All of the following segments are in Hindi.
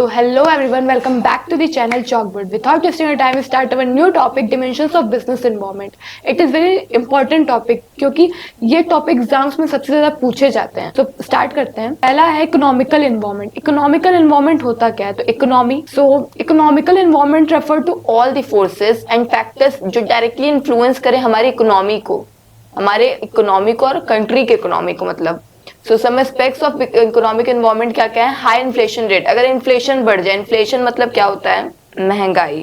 So hello everyone, welcome back to the channel Chalkboard. Without wasting our time, we start our new topic, dimensions of business environment. It is very important topic क्योंकि ये टॉपिक एग्जाम्स में सबसे ज्यादा पूछे जाते हैं. तो स्टार्ट करते हैं. पहला है इकोनॉमिकल एनवायरनमेंट. इकोनॉमिकल एनवायरनमेंट होता क्या है? तो economy. So economical environment refer to all the forces and factors जो डायरेक्टली इन्फ्लुएंस करे हमारी इकोनॉमी को, और कंट्री के इकोनॉमी को. मतलब so some aspects of economic environment क्या क्या है? High inflation rate. अगर इन्फ्लेशन बढ़ जाए, इन्फ्लेशन मतलब क्या होता है? महंगाई.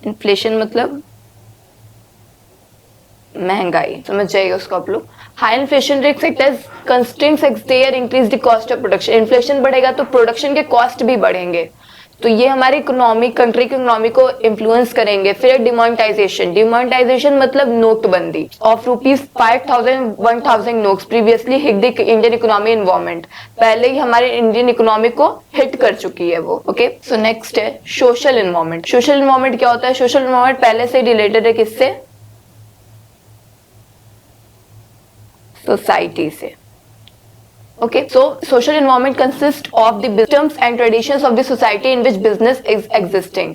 इन्फ्लेशन मतलब महंगाई, समझ जाइए उसको आप लोग. High inflation rate act as constraints एक्सटेयर increase the cost of production. Inflation बढ़ेगा तो प्रोडक्शन के कॉस्ट भी बढ़ेंगे, तो ये हमारी इकोनॉमी, कंट्री की इकोनॉमी को इन्फ्लुएंस करेंगे. फिर डिमोनेटाइजेशन. डिमोनेटाइजेशन मतलब नोटबंदी of ₹5,000 1,000 notes previously hit the Indian economy environment. पहले ही हमारे इंडियन इकोनॉमी को हिट कर चुकी है वो. ओके, सो नेक्स्ट है सोशल एनवायरनमेंट. सोशल एनवायरनमेंट क्या होता है? सोशल एनवायरनमेंट पहले से रिलेटेड है किससे? सोसाइटी से. Okay, so social environment consists of the customs and traditions of the society in which business is existing.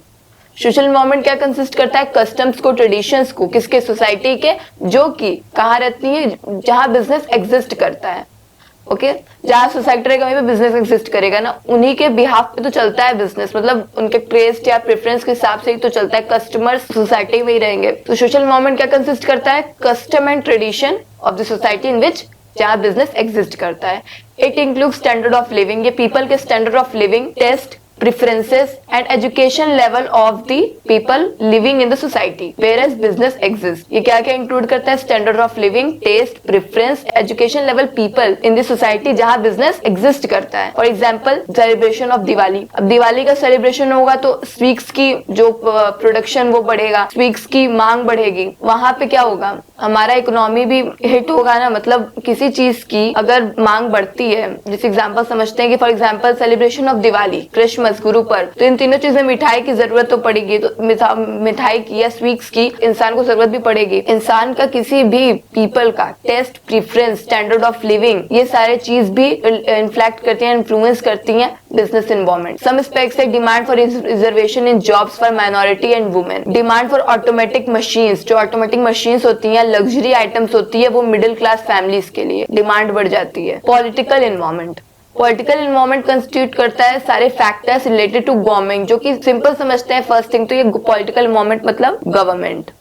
Social environment क्या कंसिस्ट करता है? कस्टम्स को, ट्रेडिशंस को. किसके? सोसाइटी के, जो कि कहाँ रहती है? जहाँ बिजनेस एग्जिस्ट करता है. ओके, जहाँ सोसाइटी रहेगा वहीं पे बिजनेस एग्जिस्ट करेगा ना, उन्हीं के बिहाफ पे तो चलता है बिजनेस. मतलब उनके टेस्ट या प्रेफरेंस के हिसाब से ही तो चलता है. कस्टमर्स सोसाइटी में ही रहेंगे. तो सोशल एनवायरनमेंट क्या कंसिस्ट करता है? Custom and tradition of the society in which जहाँ बिजनेस एग्जिस्ट करता है. It include standard of living. ये पीपल के standard of living, taste, preferences and education level of the people living in the society whereas business exists. ये क्या क्या इंक्लूड करता है? Standard of living, taste, preference, education level people in the society जहाँ बिजनेस एग्जिस्ट करता है. For example celebration of Diwali. अब दिवाली का सेलिब्रेशन होगा तो स्वीट्स की जो प्रोडक्शन वो बढ़ेगा, स्वीट्स की मांग बढ़ेगी. वहां पे क्या होगा? हमारा इकोनॉमी भी हिट होगा ना. मतलब किसी चीज की अगर मांग बढ़ती है, जैसे एग्जाम्पल समझते हैं कि for example celebration of Diwali, Christmas, गुरु पर, तो इन तीनों चीजें मिठाई की जरूरत तो पड़ेगी. तो मिठाई की या स्वीट्स की इंसान को जरूरत भी पड़ेगी. इंसान का किसी भी पीपल का taste, preference, standard of living, ये सारे चीज भी इन्फ्लैक्ट करती हैं, इन्फ्लुएंस करती हैं business environment. Some aspects like demand for reservation in jobs for minority and women. Demand for automatic machines. जो ऑटोमेटिक मशीन्स होती हैं, लग्जरी आइटम्स होती है, वो मिडिल क्लास फैमिलीज के लिए डिमांड बढ़ जाती है. Political environment. Political environment constitute करता है सारे फैक्टर्स रिलेटेड टू गवर्नमेंट, जो कि सिंपल समझते हैं. फर्स्ट थिंग तो ये पॉलिटिकल एनवायरनमेंट मतलब गवर्नमेंट.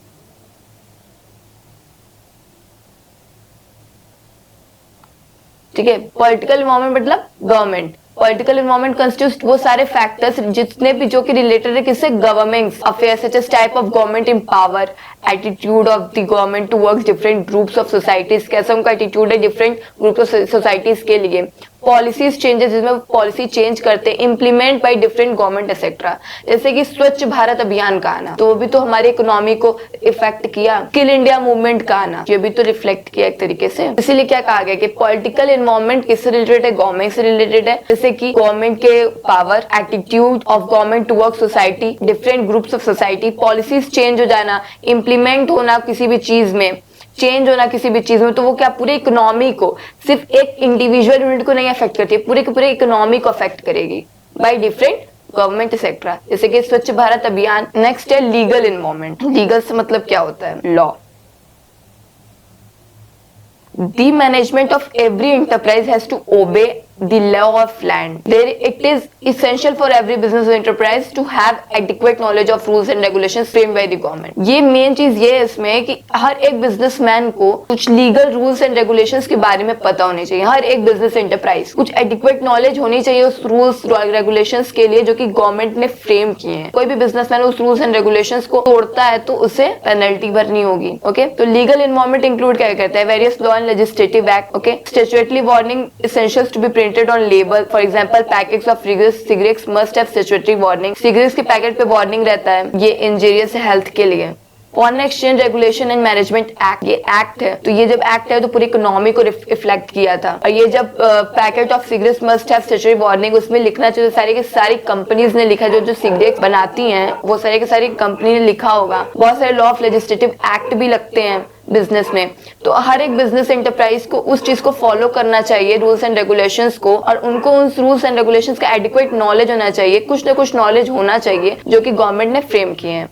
ठीक है, पॉलिटिकल एनवायरनमेंट मतलब गवर्नमेंट. पॉलिटिकल एनवायरनमेंट कंस्टिट्यूट वो सारे फैक्टर्स जितने भी जो कि रिलेटेड है किससे? Government affairs, such as type of government in power, attitude of the government towards different groups of societies. कैसा उनका एटीट्यूड है डिफरेंट ग्रुप ऑफ सोसाइटीज के लिए. पॉलिसीज चेंजेस, जिसमें पॉलिसी चेंज करते हैं, implement by different government etcetera. जैसे कि स्वच्छ भारत अभियान का आना, तो वो भी तो हमारी इकोनॉमी को इफेक्ट किया. स्किल इंडिया मूवमेंट का आना, ये भी तो रिफ्लेक्ट किया एक तरीके से. इसीलिए क्या कहा गया कि पॉलिटिकल एनवायरनमेंट किससे रिलेटेड है? गवर्नमेंट से रिलेटेड है. जैसे कि गवर्नमेंट के power, attitude of government towards society, different groups of society, policies change हो जाना, इम्प्लीमेंट होना किसी भी चीज में, चेंज होना किसी भी चीज में, तो वो क्या पूरी इकोनॉमी को, सिर्फ एक इंडिविजुअल यूनिट को नहीं अफेक्ट करती है, पूरे की पूरी इकोनॉमी को अफेक्ट करेगी बाय डिफरेंट गवर्नमेंट एक्सेट्रा. जैसे कि स्वच्छ भारत अभियान. नेक्स्ट है लीगल एनवायरनमेंट. लीगल से मतलब क्या होता है? Law. The management of every enterprise has to obey the law of land. There, it is essential for every business or enterprise to have adequate knowledge of rules and regulations framed by the government. ये मेन चीज ये है इसमें कि हर एक बिजनेसमैन को कुछ लीगल रूल्स एंड रेगुलेशंस के बारे में पता होने चाहिए. हर एक बिजनेस एंटरप्राइज कुछ एडिक्वेट नॉलेज होनी चाहिए उस रूल्स रेगुलेशंस के लिए जो कि गवर्नमेंट ने फ्रेम किए हैं. कोई भी बिजनेसमैन उस रूल्स एंड रेगुलेशंस को तोड़ता है तो उसे पेनल्टी भरनी होगी. ओके, तो लीगल एनवायरनमेंट इंक्लूड क्या करता है? Various law and legislative act. Okay, statutory warning essentials to be printed on label. For example, packets of cigarettes must have statutory warning. cigarettes के पैकेट पे वार्निंग रहता है, ये इंजीरियस है हेल्थ के लिए. Foreign exchange regulation and management act, ये एक्ट है. तो ये जब एक्ट है तो पूरी इकोनॉमी को रिफ्लेक्ट किया था. और ये जब packet of cigarettes must have statutory warning, उसमें लिखना चाहिए. सारी की सारी कंपनीज ने लिखा, जो सिगरेट बनाती हैं वो सारी की सारी कंपनी ने लिखा होगा. बहुत सारे लॉ ऑफ लेजिस्लेटिव एक्ट भी लगते हैं बिजनेस में, तो हर एक बिजनेस एंटरप्राइज को उस चीज को फॉलो करना चाहिए, रूल्स एंड रेगुलेशंस को, और उनको उन रूल्स एंड रेगुलेशंस का एडिक्वेट नॉलेज होना चाहिए, कुछ ना कुछ नॉलेज होना चाहिए जो कि गवर्नमेंट ने फ्रेम किए हैं।